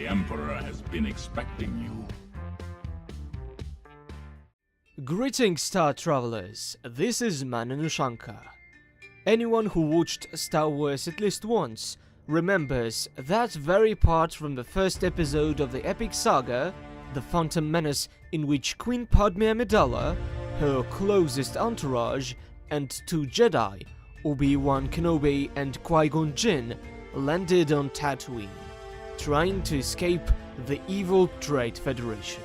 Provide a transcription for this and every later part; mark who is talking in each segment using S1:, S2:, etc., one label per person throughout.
S1: Emperor has been expecting you.
S2: Greetings, Star Travelers, this is Man and Ushanka. Anyone who watched Star Wars at least once remembers that very part from the first episode of the epic saga, the Phantom Menace, in which Queen Padme Amidala, her closest entourage, and two Jedi, Obi-Wan Kenobi and Qui Gon landed on Tatooine, trying to escape the evil Krayt Federation.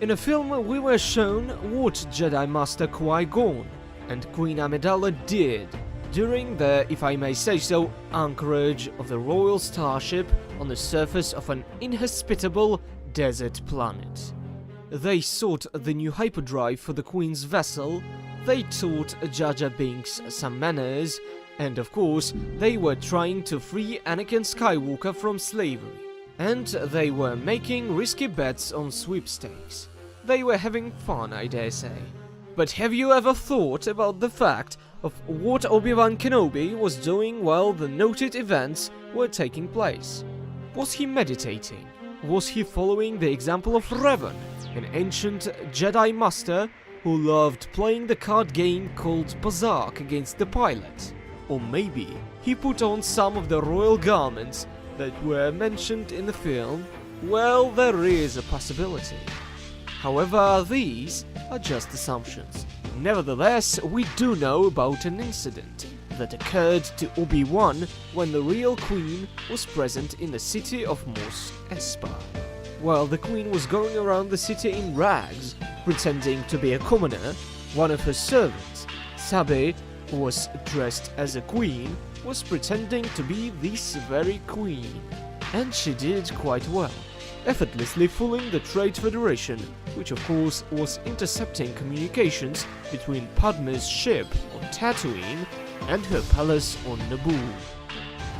S2: In the film, we were shown what Jedi Master Qui Gon and Queen Amidala did during the, if I may say so, anchorage of the royal starship on the surface of an inhospitable desert planet. They sought the new hyperdrive for the Queen's vessel, they taught Jar Jar Binks some manners, and of course, they were trying to free Anakin Skywalker from slavery. And they were making risky bets on sweepstakes. They were having fun, I dare say. But have you ever thought about the fact of what Obi-Wan Kenobi was doing while the noted events were taking place? Was he meditating? Was he following the example of Revan, an ancient Jedi Master who loved playing the card game called Berserk against the pilot? Or maybe he put on some of the royal garments that were mentioned in the film? Well, there is a possibility. However, these are just assumptions. Nevertheless, we do know about an incident that occurred to Obi-Wan when the real Queen was present in the city of Mos Espa. While the Queen was going around the city in rags, pretending to be a commoner, one of her servants, Sabe, who was dressed as a queen, was pretending to be this very queen. And she did quite well, effortlessly fooling the Krayt Federation, which of course was intercepting communications between Padme's ship on Tatooine and her palace on Naboo.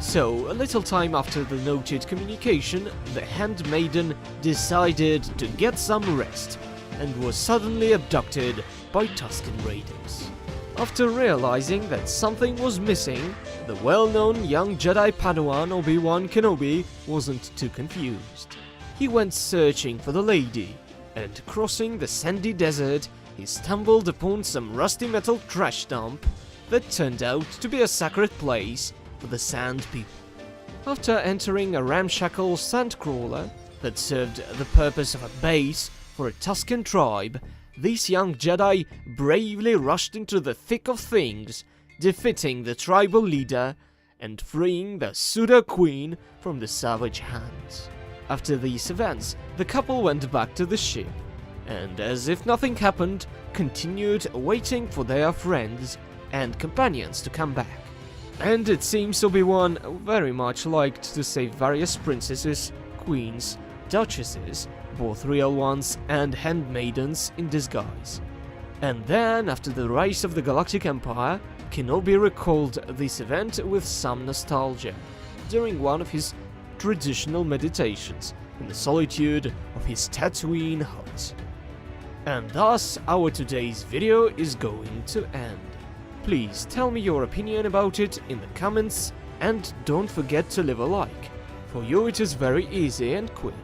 S2: So, a little time after the noted communication, the Handmaiden decided to get some rest and was suddenly abducted by Tusken raiders. After realizing that something was missing, the well-known young Jedi Padawan Obi-Wan Kenobi wasn't too confused. He went searching for the lady, and crossing the sandy desert, he stumbled upon some rusty metal trash dump that turned out to be a sacred place for the Sand People. After entering a ramshackle sandcrawler that served the purpose of a base for a Tusken tribe, this young Jedi bravely rushed into the thick of things, defeating the tribal leader and freeing the pseudo queen from the savage hands. After these events, the couple went back to the ship, and as if nothing happened, continued waiting for their friends and companions to come back. And it seems Obi-Wan very much liked to save various princesses, queens, duchesses, both real ones and handmaidens in disguise. And then, after the rise of the Galactic Empire, Kenobi recalled this event with some nostalgia during one of his traditional meditations in the solitude of his Tatooine hut. And thus, our today's video is going to end. Please tell me your opinion about it in the comments, and don't forget to leave a like. For you it is very easy and quick,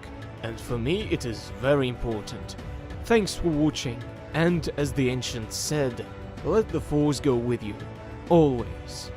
S2: and for me it is very important. Thanks for watching, and as the ancients said, let the Force go with you, always.